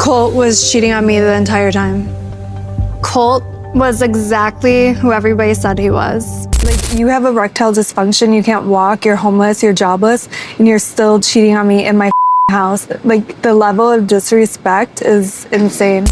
Colt was cheating on me the entire time. Colt was exactly who everybody said he was. Like, you have erectile dysfunction, you can't walk, you're homeless, you're jobless, and you're still cheating on me in my house. Like, the level of disrespect is insane.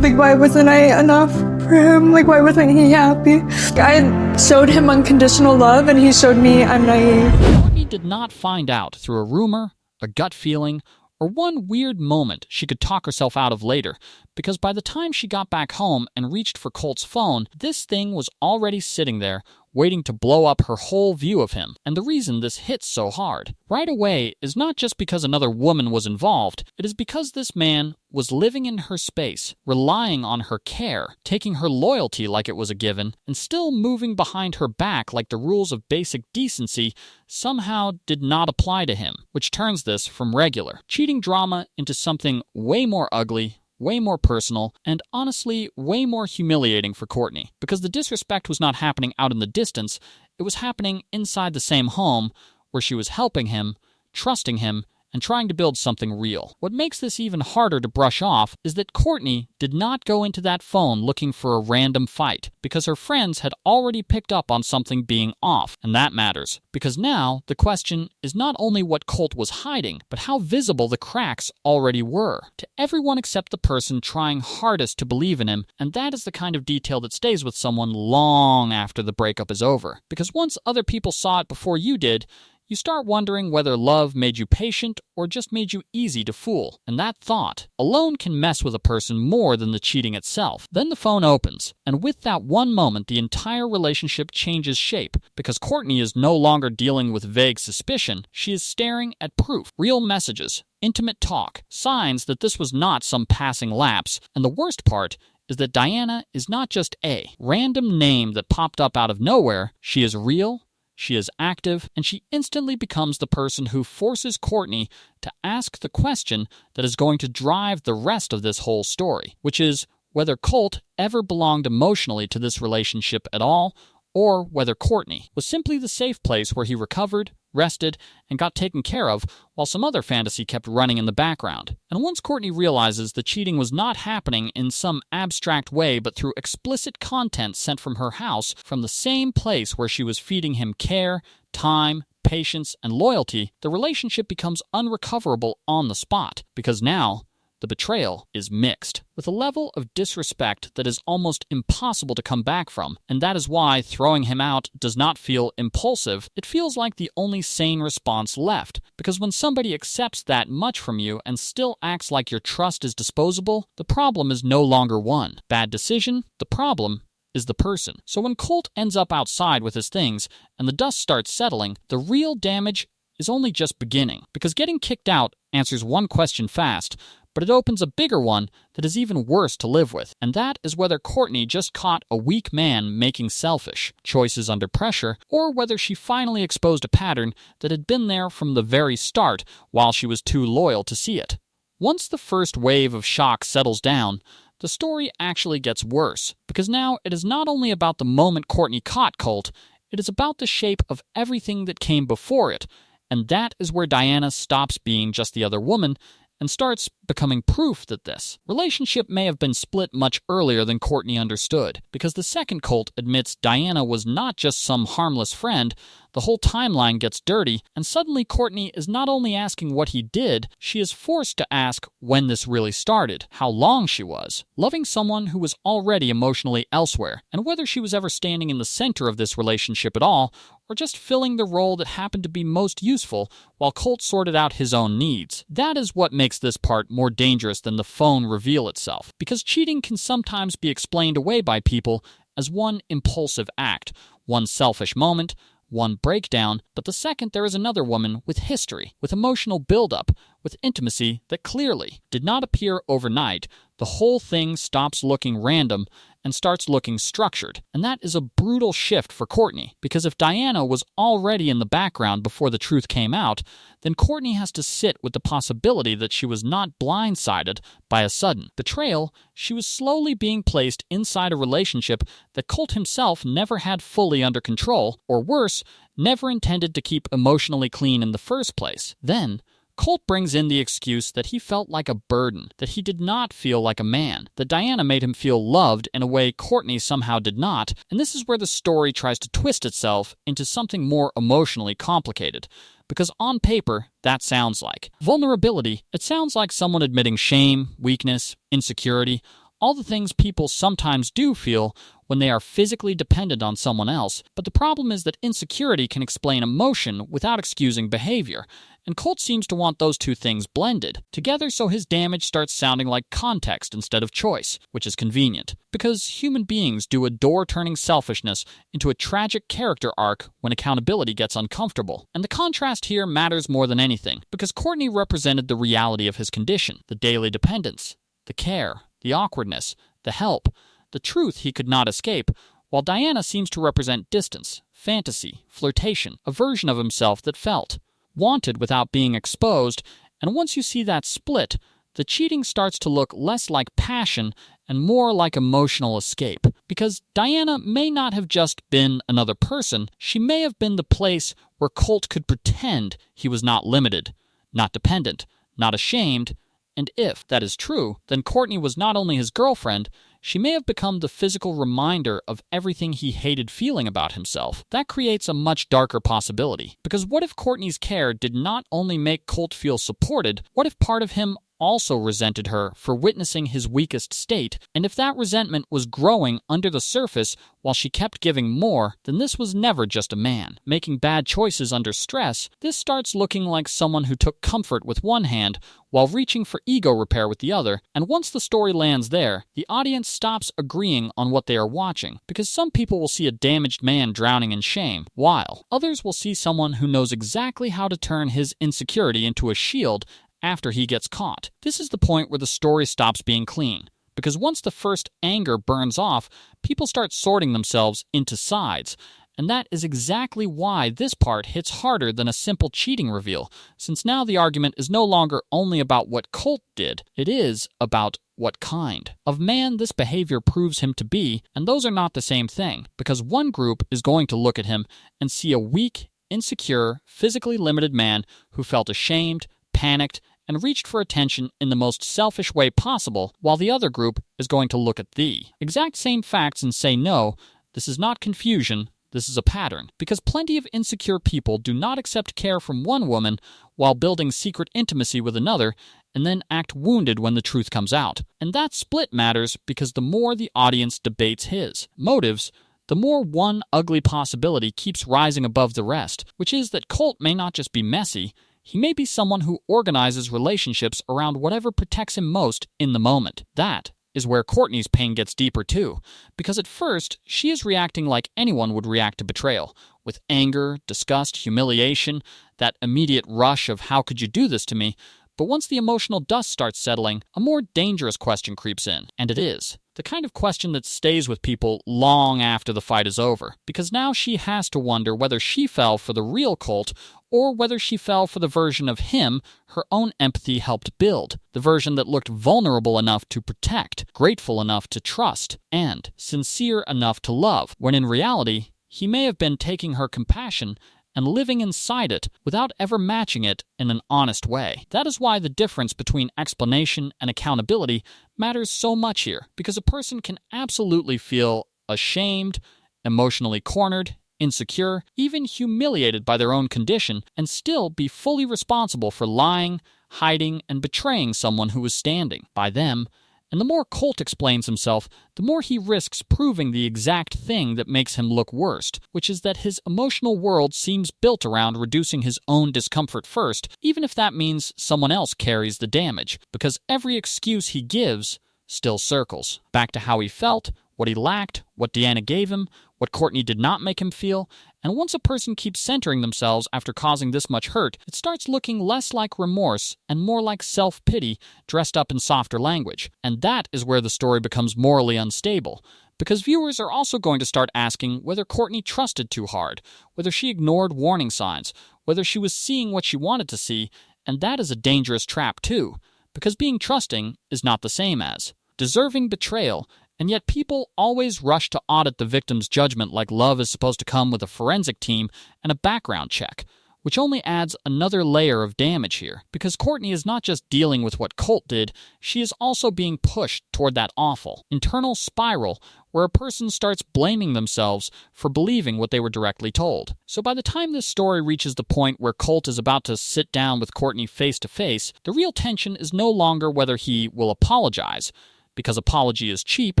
Like, why wasn't I enough for him? Like, why wasn't he happy? I showed him unconditional love, and he showed me I'm naive. Courtney did not find out through a rumor, a gut feeling, or one weird moment she could talk herself out of later, because by the time she got back home and reached for Colt's phone, this thing was already sitting there, waiting to blow up her whole view of him. And the reason this hits so hard right away is not just because another woman was involved, it is because this man was living in her space, relying on her care, taking her loyalty like it was a given, and still moving behind her back like the rules of basic decency somehow did not apply to him, which turns this from regular cheating drama into something way more ugly, way more personal, and honestly, way more humiliating for Courtney. Because the disrespect was not happening out in the distance, it was happening inside the same home where she was helping him, trusting him, and trying to build something real. What makes this even harder to brush off is that Courtney did not go into that phone looking for a random fight, because her friends had already picked up on something being off, and that matters. Because now, the question is not only what Colt was hiding, but how visible the cracks already were, to everyone except the person trying hardest to believe in him, and that is the kind of detail that stays with someone long after the breakup is over. Because once other people saw it before you did, you start wondering whether love made you patient or just made you easy to fool. And that thought alone can mess with a person more than the cheating itself. Then the phone opens, and with that one moment, the entire relationship changes shape, because Courtney is no longer dealing with vague suspicion. She is staring at proof, real messages, intimate talk, signs that this was not some passing lapse. And the worst part is that Diana is not just a random name that popped up out of nowhere. She is real. She is active, and she instantly becomes the person who forces Courtney to ask the question that is going to drive the rest of this whole story, which is whether Colt ever belonged emotionally to this relationship at all, or whether Courtney was simply the safe place where he recovered, rested, and got taken care of, while some other fantasy kept running in the background. And once Courtney realizes the cheating was not happening in some abstract way, but through explicit content sent from her house, from the same place where she was feeding him care, time, patience, and loyalty, the relationship becomes unrecoverable on the spot, because now the betrayal is mixed, with a level of disrespect that is almost impossible to come back from, and that is why throwing him out does not feel impulsive. It feels like the only sane response left, because when somebody accepts that much from you and still acts like your trust is disposable, the problem is no longer one bad decision, the problem is the person. So when Colt ends up outside with his things, and the dust starts settling, the real damage is only just beginning, because getting kicked out answers one question fast, but it opens a bigger one that is even worse to live with, and that is whether Courtney just caught a weak man making selfish choices under pressure, or whether she finally exposed a pattern that had been there from the very start while she was too loyal to see it. Once the first wave of shock settles down, the story actually gets worse, because now it is not only about the moment Courtney caught Colt, it is about the shape of everything that came before it, and that is where Diana stops being just the other woman and starts becoming proof that this relationship may have been split much earlier than Courtney understood, because the second Colt admits Diana was not just some harmless friend, the whole timeline gets dirty, and suddenly Courtney is not only asking what he did, she is forced to ask when this really started, how long she was, loving someone who was already emotionally elsewhere, and whether she was ever standing in the center of this relationship at all, or just filling the role that happened to be most useful while Colt sorted out his own needs. That is what makes this part more dangerous than the phone reveal itself, because cheating can sometimes be explained away by people as one impulsive act, one selfish moment, one breakdown, but the second there is another woman with history, with emotional buildup, with intimacy that clearly did not appear overnight, the whole thing stops looking random and starts looking structured. And that is a brutal shift for Courtney, because if Diana was already in the background before the truth came out, then Courtney has to sit with the possibility that she was not blindsided by a sudden betrayal. She was slowly being placed inside a relationship that Colt himself never had fully under control, or worse, never intended to keep emotionally clean in the first place. Then Colt brings in the excuse that he felt like a burden, that he did not feel like a man, that Diana made him feel loved in a way Courtney somehow did not, and this is where the story tries to twist itself into something more emotionally complicated. Because on paper, that sounds like vulnerability. It sounds like someone admitting shame, weakness, insecurity, all the things people sometimes do feel when they are physically dependent on someone else. But the problem is that insecurity can explain emotion without excusing behavior, and Colt seems to want those two things blended together, so his damage starts sounding like context instead of choice, which is convenient. Because human beings do adore turning selfishness into a tragic character arc when accountability gets uncomfortable. And the contrast here matters more than anything, because Courtney represented the reality of his condition, the daily dependence, the care, the awkwardness, the help, the truth he could not escape, while Diana seems to represent distance, fantasy, flirtation, a version of himself that felt wanted without being exposed, and once you see that split, the cheating starts to look less like passion and more like emotional escape. Because Diana may not have just been another person, she may have been the place where Colt could pretend he was not limited, not dependent, not ashamed, and if that is true, then Courtney was not only his girlfriend, she may have become the physical reminder of everything he hated feeling about himself. That creates a much darker possibility. Because what if Courtney's care did not only make Colt feel supported, what if part of him also resented her for witnessing his weakest state, and if that resentment was growing under the surface while she kept giving more, then this was never just a man making bad choices under stress. This starts looking like someone who took comfort with one hand while reaching for ego repair with the other, and once the story lands there, the audience stops agreeing on what they are watching, because some people will see a damaged man drowning in shame, while others will see someone who knows exactly how to turn his insecurity into a shield after he gets caught. This is the point where the story stops being clean, because once the first anger burns off, people start sorting themselves into sides, and that is exactly why this part hits harder than a simple cheating reveal, since now the argument is no longer only about what Colt did, it is about what kind of man this behavior proves him to be, and those are not the same thing, because one group is going to look at him and see a weak, insecure, physically limited man who felt ashamed, panicked, and reached for attention in the most selfish way possible, while the other group is going to look at the exact same facts and say, no, this is not confusion, this is a pattern. Because plenty of insecure people do not accept care from one woman while building secret intimacy with another, and then act wounded when the truth comes out. And that split matters because the more the audience debates his motives, the more one ugly possibility keeps rising above the rest, which is that Colt may not just be messy, he may be someone who organizes relationships around whatever protects him most in the moment. That is where Courtney's pain gets deeper too, because at first, she is reacting like anyone would react to betrayal, with anger, disgust, humiliation, that immediate rush of how could you do this to me? But once the emotional dust starts settling, a more dangerous question creeps in, and it is the kind of question that stays with people long after the fight is over, because now she has to wonder whether she fell for the real Colt or whether she fell for the version of him her own empathy helped build, the version that looked vulnerable enough to protect, grateful enough to trust, and sincere enough to love, when in reality, he may have been taking her compassion and living inside it without ever matching it in an honest way. That is why the difference between explanation and accountability matters so much here, because a person can absolutely feel ashamed, emotionally cornered, insecure, even humiliated by their own condition, and still be fully responsible for lying, hiding, and betraying someone who is standing by them. And the more Colt explains himself, the more he risks proving the exact thing that makes him look worst, which is that his emotional world seems built around reducing his own discomfort first, even if that means someone else carries the damage, because every excuse he gives still circles back to how he felt, what he lacked, what Deanna gave him, what Courtney did not make him feel, and once a person keeps centering themselves after causing this much hurt, it starts looking less like remorse and more like self-pity dressed up in softer language. And that is where the story becomes morally unstable, because viewers are also going to start asking whether Courtney trusted too hard, whether she ignored warning signs, whether she was seeing what she wanted to see, and that is a dangerous trap too, because being trusting is not the same as deserving betrayal. And yet people always rush to audit the victim's judgment like love is supposed to come with a forensic team and a background check, which only adds another layer of damage here. Because Courtney is not just dealing with what Colt did, she is also being pushed toward that awful, internal spiral where a person starts blaming themselves for believing what they were directly told. So by the time this story reaches the point where Colt is about to sit down with Courtney face to face, the real tension is no longer whether he will apologize, because apology is cheap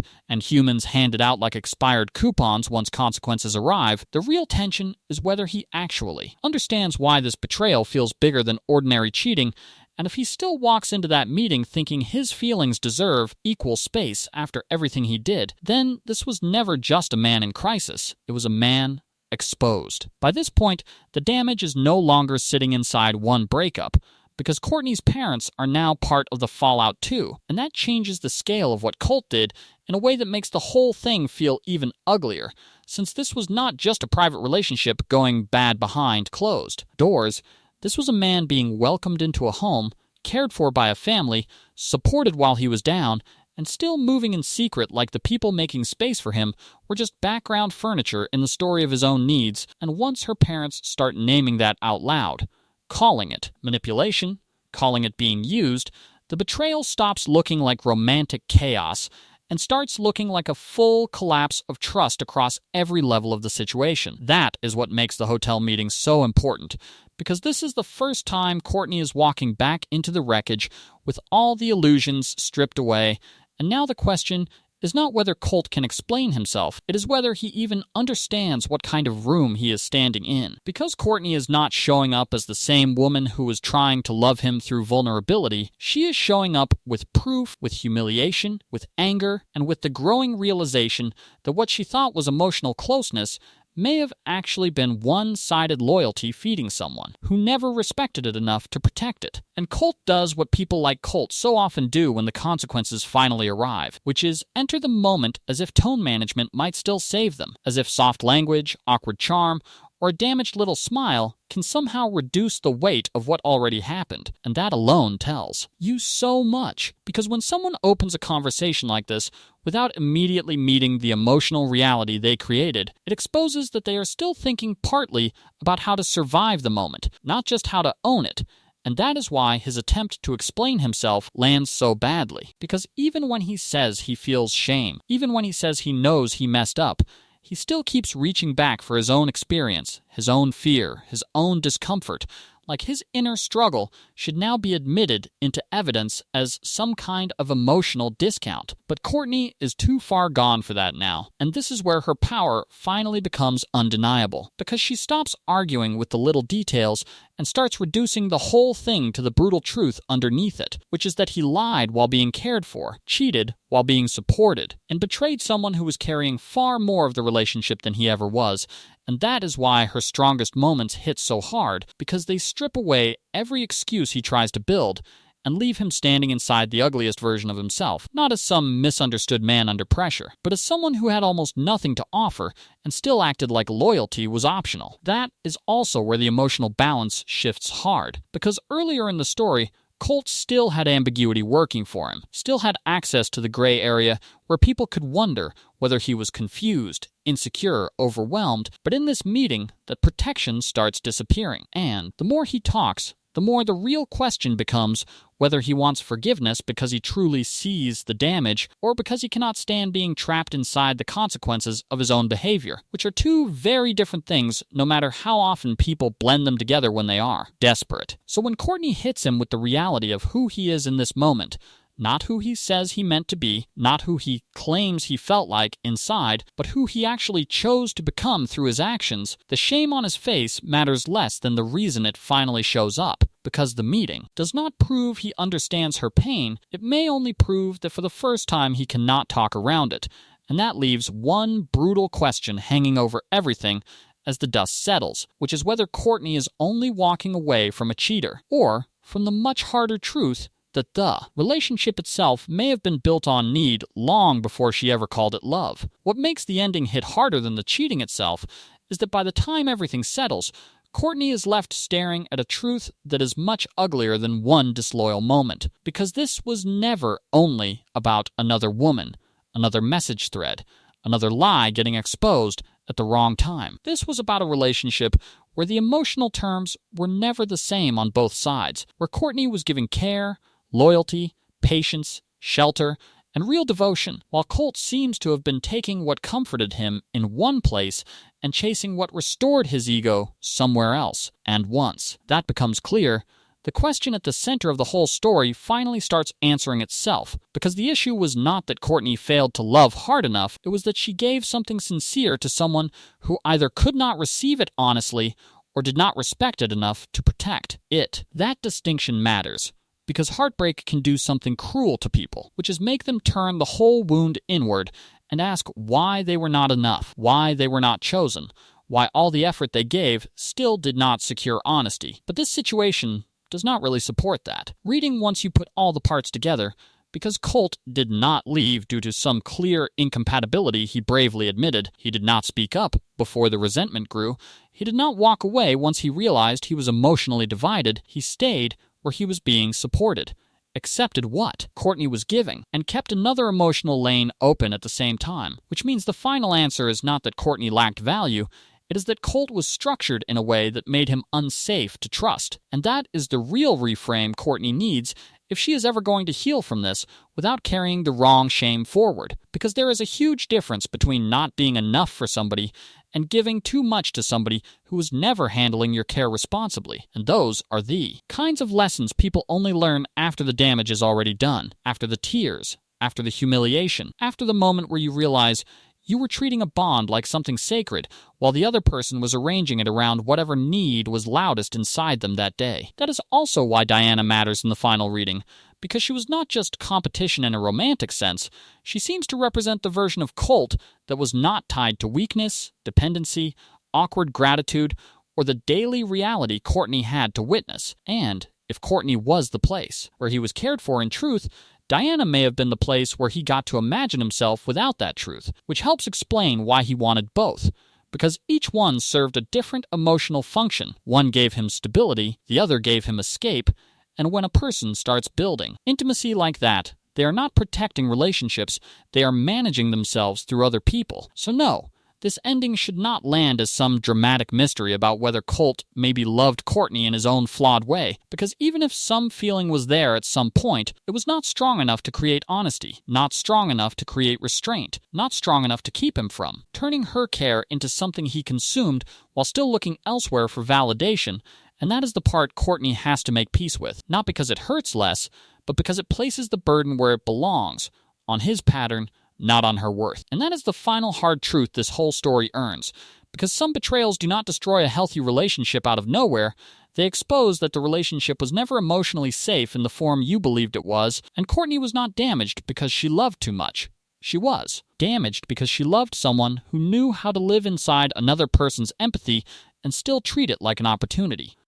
and humans hand it out like expired coupons once consequences arrive. The real tension is whether he actually understands why this betrayal feels bigger than ordinary cheating, and if he still walks into that meeting thinking his feelings deserve equal space after everything he did, then this was never just a man in crisis. It was a man exposed. By this point, the damage is no longer sitting inside one breakup, because Courtney's parents are now part of the fallout too, and that changes the scale of what Colt did in a way that makes the whole thing feel even uglier, since this was not just a private relationship going bad behind closed doors. This was a man being welcomed into a home, cared for by a family, supported while he was down, and still moving in secret like the people making space for him were just background furniture in the story of his own needs. And once her parents start naming that out loud, calling it manipulation, calling it being used, the betrayal stops looking like romantic chaos and starts looking like a full collapse of trust across every level of the situation. That is what makes the hotel meeting so important, because this is the first time Courtney is walking back into the wreckage with all the illusions stripped away, and now the question is not whether Colt can explain himself, it is whether he even understands what kind of room he is standing in. Because Courtney is not showing up as the same woman who was trying to love him through vulnerability, she is showing up with proof, with humiliation, with anger, and with the growing realization that what she thought was emotional closeness may have actually been one-sided loyalty feeding someone who never respected it enough to protect it. And Colt does what people like Colt so often do when the consequences finally arrive, which is enter the moment as if tone management might still save them, as if soft language, awkward charm, or a damaged little smile can somehow reduce the weight of what already happened, and that alone tells you so much. Because when someone opens a conversation like this without immediately meeting the emotional reality they created, it exposes that they are still thinking partly about how to survive the moment, not just how to own it. And that is why his attempt to explain himself lands so badly. Because even when he says he feels shame, even when he says he knows he messed up, he still keeps reaching back for his own experience, his own fear, his own discomfort, like his inner struggle should now be admitted into evidence as some kind of emotional discount. But Courtney is too far gone for that now, and this is where her power finally becomes undeniable, because she stops arguing with the little details and starts reducing the whole thing to the brutal truth underneath it, which is that he lied while being cared for, cheated while being supported, and betrayed someone who was carrying far more of the relationship than he ever was. And that is why her strongest moments hit so hard, because they strip away every excuse he tries to build and leave him standing inside the ugliest version of himself, not as some misunderstood man under pressure, but as someone who had almost nothing to offer and still acted like loyalty was optional. That is also where the emotional balance shifts hard, because earlier in the story, Colt still had ambiguity working for him, still had access to the gray area where people could wonder whether he was confused, insecure, overwhelmed, but in this meeting, that protection starts disappearing. And the more he talks, the more the real question becomes whether he wants forgiveness because he truly sees the damage or because he cannot stand being trapped inside the consequences of his own behavior, which are two very different things no matter how often people blend them together when they are desperate. So when Courtney hits him with the reality of who he is in this moment, not who he says he meant to be, not who he claims he felt like inside, but who he actually chose to become through his actions, the shame on his face matters less than the reason it finally shows up. Because the meeting does not prove he understands her pain, it may only prove that for the first time he cannot talk around it. And that leaves one brutal question hanging over everything as the dust settles, which is whether Courtney is only walking away from a cheater, or from the much harder truth that the relationship itself may have been built on need long before she ever called it love. What makes the ending hit harder than the cheating itself is that by the time everything settles, Courtney is left staring at a truth that is much uglier than one disloyal moment, because this was never only about another woman, another message thread, another lie getting exposed, at the wrong time. This was about a relationship where the emotional terms were never the same on both sides, where Courtney was giving care, loyalty, patience, shelter, and real devotion, while Colt seems to have been taking what comforted him in one place and chasing what restored his ego somewhere else. And once that becomes clear, the question at the center of the whole story finally starts answering itself, because the issue was not that Courtney failed to love hard enough, it was that she gave something sincere to someone who either could not receive it honestly or did not respect it enough to protect it. That distinction matters, because heartbreak can do something cruel to people, which is make them turn the whole wound inward and ask why they were not enough, why they were not chosen, why all the effort they gave still did not secure honesty. But this situation does not really support that. Reading once you put all the parts together, because Colt did not leave due to some clear incompatibility he bravely admitted, he did not speak up before the resentment grew, he did not walk away once he realized he was emotionally divided, he stayed where he was being supported, accepted what Courtney was giving, and kept another emotional lane open at the same time. Which means the final answer is not that Courtney lacked value, it is that Colt was structured in a way that made him unsafe to trust. And that is the real reframe Courtney needs if she is ever going to heal from this without carrying the wrong shame forward. Because there is a huge difference between not being enough for somebody and giving too much to somebody who is never handling your care responsibly. And those are the kinds of lessons people only learn after the damage is already done, after the tears, after the humiliation, after the moment where you realize you were treating a bond like something sacred, while the other person was arranging it around whatever need was loudest inside them that day. That is also why Diana matters in the final reading, because she was not just competition in a romantic sense, she seems to represent the version of Colt that was not tied to weakness, dependency, awkward gratitude, or the daily reality Courtney had to witness. And if Courtney was the place where he was cared for in truth, Diana may have been the place where he got to imagine himself without that truth, which helps explain why he wanted both, because each one served a different emotional function. One gave him stability, the other gave him escape, and when a person starts building intimacy like that, they are not protecting relationships, they are managing themselves through other people. So no, this ending should not land as some dramatic mystery about whether Colt maybe loved Courtney in his own flawed way, because even if some feeling was there at some point, it was not strong enough to create honesty, not strong enough to create restraint, not strong enough to keep him from turning her care into something he consumed while still looking elsewhere for validation. And that is the part Courtney has to make peace with, not because it hurts less, but because it places the burden where it belongs, on his pattern, not on her worth. And that is the final hard truth this whole story earns. Because some betrayals do not destroy a healthy relationship out of nowhere, they expose that the relationship was never emotionally safe in the form you believed it was, and Courtney was not damaged because she loved too much. She was damaged because she loved someone who knew how to live inside another person's empathy and still treat it like an opportunity.